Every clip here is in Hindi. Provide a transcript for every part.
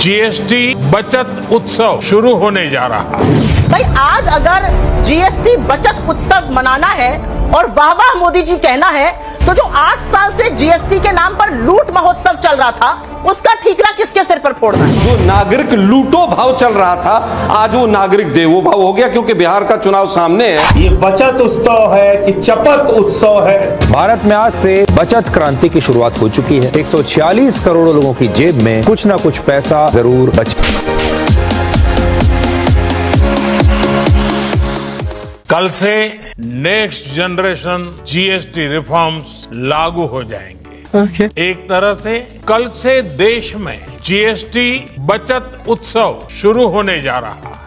जीएसटी बचत उत्सव शुरू होने जा रहा है। भाई आज अगर जीएसटी बचत उत्सव मनाना है और वाह वाह मोदी जी कहना है, तो जो 8 साल से जीएसटी के नाम पर लूट महोत्सव चल रहा था, उसका ठीकरा किसके सिर पर फोड़ना है? जो नागरिक लूटो भाव चल रहा था, आज वो नागरिक देवो भाव हो गया, क्योंकि बिहार का चुनाव सामने है। ये बचत उत्सव है कि चपत उत्सव है? भारत में आज से बचत क्रांति की शुरुआत हो चुकी है। 146 करोड़ लोगों की जेब में कुछ ना कुछ पैसा जरूर बचे। कल से नेक्स्ट जनरेशन जीएसटी रिफॉर्म्स लागू हो जाएंगे। एक तरह से कल से देश में जीएसटी बचत उत्सव शुरू होने जा रहा है।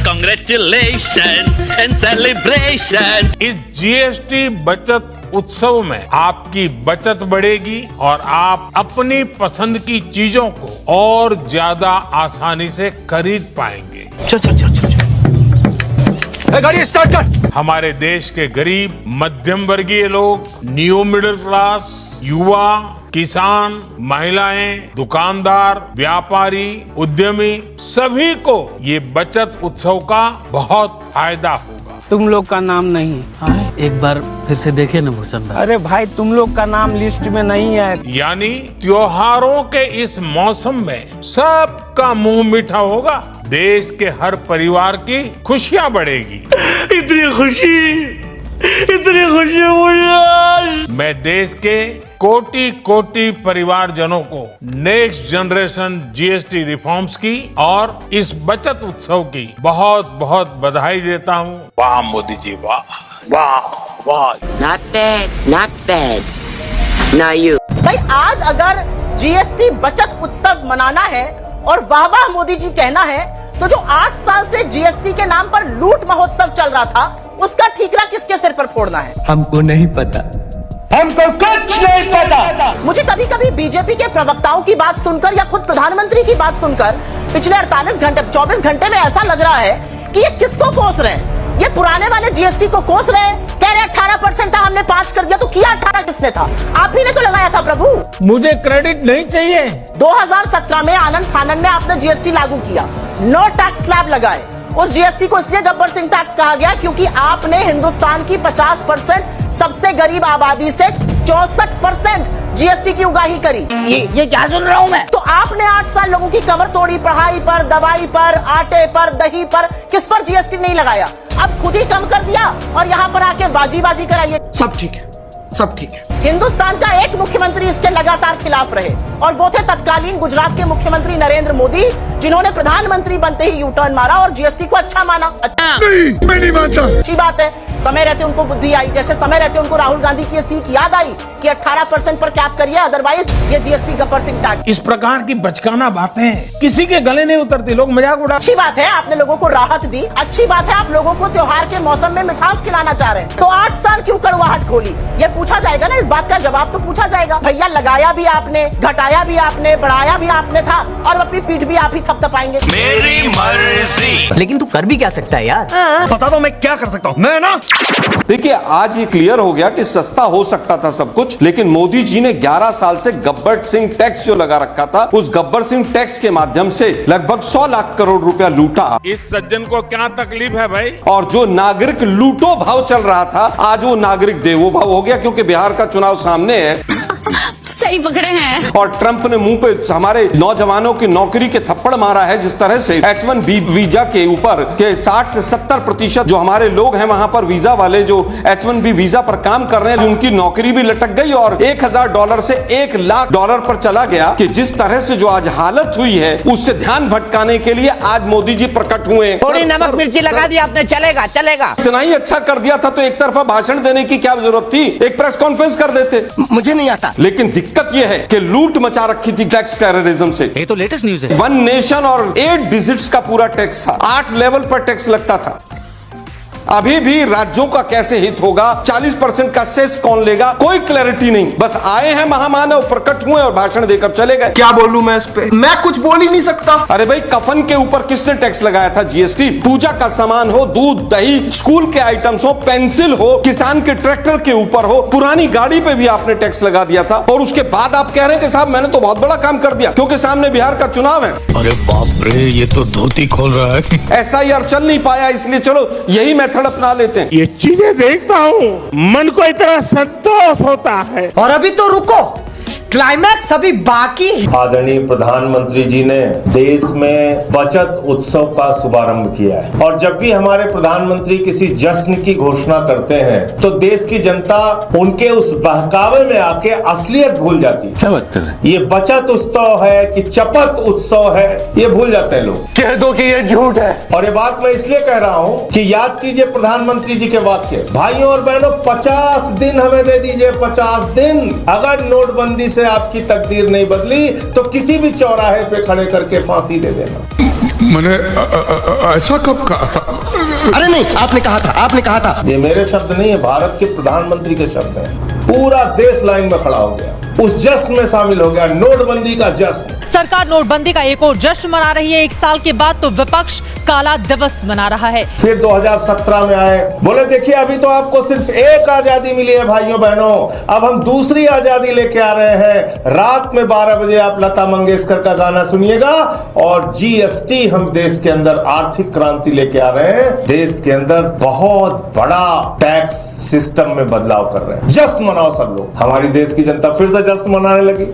Congratulations and celebrations! इस जीएसटी बचत उत्सव में आपकी बचत बढ़ेगी और आप अपनी पसंद की चीजों को और ज्यादा आसानी से खरीद पाएंगे। चल। गाड़ी स्टार्ट कर। हमारे देश के गरीब, मध्यम वर्गीय लोग, न्यू मिडिल क्लास, युवा, किसान, महिलाएं, दुकानदार, व्यापारी, उद्यमी, सभी को ये बचत उत्सव का बहुत फायदा होगा। तुम लोग का नाम नहीं है। एक बार फिर से देखे ना भूषण भाई। अरे भाई तुम लोग का नाम लिस्ट में नहीं है। यानी त्योहारों के इस मौसम में सबका मुंह मीठा होगा, देश के हर परिवार की खुशियां बढ़ेगी। इतनी खुशी मुझे आज। मैं देश के कोटि कोटि परिवारजनों को नेक्स्ट जनरेशन जीएसटी रिफॉर्म्स की और इस बचत उत्सव की बहुत बहुत बधाई देता हूं। वाह मोदी जी, वाह वाह वाह। Not bad. Now you. भाई आज अगर जीएसटी बचत उत्सव मनाना है और वाह वाह मोदी जी कहना है, तो जो 8 साल से जीएसटी के नाम पर लूट महोत्सव चल रहा था, उसका ठीकरा किसके सिर पर फोड़ना है? हमको नहीं पता। हमको कुछ नहीं पता। मुझे कभी कभी बीजेपी के प्रवक्ताओं की बात सुनकर या खुद प्रधानमंत्री की बात सुनकर पिछले 24 घंटे में ऐसा लग रहा है कि ये किसको कोस रहे हैं? ये पुराने वाले जीएसटी को कोस रहे हैं। कह रहे 18% था, हमने 5 कर दिया, तो किया 18 किसने था? आप ही ने तो लगाया था प्रभु। मुझे क्रेडिट नहीं चाहिए। 2017 में आनंद फानन में आपने जीएसटी लागू किया, नो टैक्स स्लैब लगाए। उस जीएसटी को इसलिए गब्बर सिंह टैक्स कहा गया क्योंकि आपने हिंदुस्तान की 50% सबसे गरीब आबादी से 64% जीएसटी की उगाही करी। ये क्या सुन रहा हूँ मैं? तो आपने 8 साल लोगों की कमर तोड़ी, पढ़ाई पर, दवाई पर, आटे पर, दही पर, किस पर जीएसटी नहीं लगाया? अब खुद ही कम कर दिया और यहाँ पर आके बाजी कराइए। सब ठीक है। हिंदुस्तान का एक मुख्यमंत्री इसके लगातार खिलाफ रहे और वो थे तत्कालीन गुजरात के मुख्यमंत्री नरेंद्र मोदी, जिन्होंने प्रधानमंत्री बनते ही यू टर्न मारा और जीएसटी को अच्छा माना। नहीं, मैं नहीं मानता। अच्छी बात है, समय रहते उनको बुद्धि आई, जैसे समय रहते उनको राहुल गांधी की सीख याद आई कि 18% पर कैप करिए, अदरवाइज ये जीएसटी गब्बर सिंह टैक्स। इस प्रकार की बचकाना बातें किसी के गले नहीं उतरती, लोग मजाक उड़ा। अच्छी बात है आपने लोगों को राहत दी, अच्छी बात है आप लोगों को त्योहार के मौसम में मिठास खिलाना चाह रहे हैं, तो 8 साल क्यों कड़वाहट खोली? ये पूछा जाएगा ना, इस बात का जवाब तो पूछा जाएगा। भैया लगाया भी आपने, घटाया भी आपने, बढ़ाया भी आपने था और अपनी पीठ भी आप ही थपथपाएंगे। मेरी मर्जी। लेकिन तू कर भी क्या सकता है यार? बता दो मैं क्या कर सकता हूँ। मैं ना देखिए, आज ये क्लियर हो गया कि सस्ता हो सकता था सब कुछ, लेकिन मोदी जी ने 11 साल से गब्बर सिंह टैक्स जो लगा रखा था, उस गब्बर सिंह टैक्स के माध्यम से लगभग 100 लाख करोड़ रुपया लूटा। इस सज्जन को क्या तकलीफ है भाई? और जो नागरिक लूटो भाव चल रहा था, आज वो नागरिक देवो भाव हो गया, क्योंकि बिहार का चुनाव सामने है। सही पकड़े हैं। और ट्रंप ने मुंह पे हमारे नौजवानों की नौकरी के थप्पड़ मारा है, जिस तरह से H1B वीजा के ऊपर के 60 से 70% जो हमारे लोग हैं वहां पर वीजा वाले जो H1B वीजा पर काम कर रहे हैं, उनकी नौकरी भी लटक गई और $1000 से $1,00,000 पर चला गया। कि जिस तरह से जो आज हालत हुई है, उससे ध्यान भटकाने के लिए आज मोदी जी प्रकट हुए। थोड़ी नमक मिर्ची लगा दी आपने, चलेगा। इतना ही अच्छा कर दिया था तो एक तरफा भाषण देने की क्या जरूरत थी? एक प्रेस कॉन्फ्रेंस कर देते। मुझे नहीं आता। लेकिन दिक्कत यह है कि लूट मचा रखी थी टैक्स टेररिज्म से। ये तो लेटेस्ट न्यूज़ है। 1 नेशन और 8 डिजिट्स का पूरा टैक्स था, 8 लेवल पर टैक्स लगता था। अभी भी राज्यों का कैसे हित होगा, 40% का सेस कौन लेगा, कोई क्लैरिटी नहीं। बस आए हैं महामानव, प्रकट हुए और भाषण देकर चले गए। क्या बोलूं मैं इस पे? मैं कुछ बोल ही नहीं सकता। अरे भाई, कफन के ऊपर किसने टैक्स लगाया था? जीएसटी। पूजा का सामान हो, दूध दही, स्कूल के आइटम्स हो, पेंसिल हो, किसान के ट्रैक्टर के ऊपर हो, पुरानी गाड़ी पे भी आपने टैक्स लगा दिया था। और उसके बाद आप कह रहे हैं कि साहब मैंने तो बहुत बड़ा काम कर दिया क्योंकि सामने बिहार का चुनाव है। अरे बाप रे, ये तो धोती खोल रहा है। SIR चल नहीं पाया, इसलिए चलो यही मेथड अपना लेते हैं। ये चीजें देखता हूँ, मन को इतना संतोष होता है। और अभी तो रुको, क्लाइमैक्स अभी बाकी। आदरणीय प्रधानमंत्री जी ने देश में बचत उत्सव का शुभारंभ किया है और जब भी हमारे प्रधानमंत्री किसी जश्न की घोषणा करते हैं तो देश की जनता उनके उस बहकावे में आके असलियत भूल जाती है। क्या बात कर रहे हैं? ये बचत उत्सव है कि चपत उत्सव है, ये भूल जाते हैं लोग। कह दो कि ये झूठ है। और ये बात मैं इसलिए कह रहा हूँ कि याद कीजिए प्रधानमंत्री जी के वाक्य। भाइयों और बहनों, 50 दिन हमें दे दीजिए, 50 दिन। अगर नोटबंदी से आपकी तकदीर नहीं बदली तो किसी भी चौराहे पे खड़े करके फांसी दे देना। मैंने ऐसा कब कहा था? अरे नहीं, आपने कहा था। ये मेरे शब्द नहीं है, भारत के प्रधानमंत्री के शब्द हैं। पूरा देश लाइन में खड़ा हो गया, उस जश्न में शामिल हो गया, नोटबंदी का जश्न। सरकार नोटबंदी का एक और जश्न मना रही है। 1 साल के बाद तो विपक्ष काला दिवस मना रहा है। फिर 2017 में आए, बोले देखिए अभी तो आपको सिर्फ एक आजादी मिली है भाइयों बहनों, अब हम दूसरी आजादी लेके आ रहे हैं। रात में 12 बजे आप लता मंगेशकर का गाना सुनिएगा और GST हम देश के अंदर आर्थिक क्रांति लेके आ रहे हैं। देश के अंदर बहुत बड़ा टैक्स सिस्टम में बदलाव कर रहे हैं। जश्न मनाओ सब लोग। हमारी देश की जनता फिर से जश्न मनाने लगी।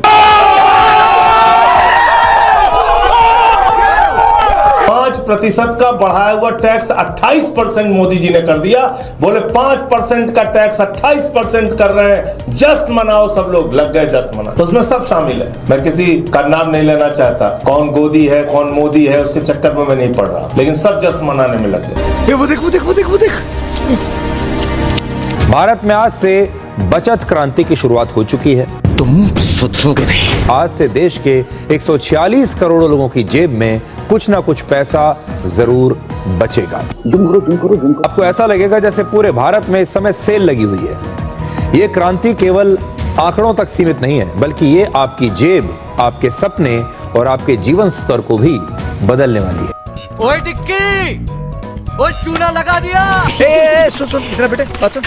5% का बढ़ाया हुआ टैक्स 28% मोदी जी ने कर दिया। बोले 5% का टैक्स 28% कर रहे हैं, जश्न मनाओ सब लोग। लग गए जश्न मनाओ, उसमें सब शामिल है। मैं किसी का नाम नहीं लेना चाहता, कौन गोदी है कौन मोदी है उसके चक्कर में मैं नहीं पड़ रहा, लेकिन सब जश्न मनाने में लग गए। वो देख। भारत में आज से बचत क्रांति की शुरुआत हो चुकी है। तुम सुधरोगे नहीं। आज से देश के 146 करोड़ लोगों की जेब में कुछ ना कुछ पैसा जरूर बचेगा। आपको ऐसा लगेगा जैसे पूरे भारत में इस समय सेल लगी हुई है। ये क्रांति केवल आंकड़ों तक सीमित नहीं है, बल्कि ये आपकी जेब, आपके सपने और आपके जीवन स्तर को भी बदलने वाली है। ओए टिक्की, वो चूना लगा दिया। सुन इधर बेटे, बात सुन।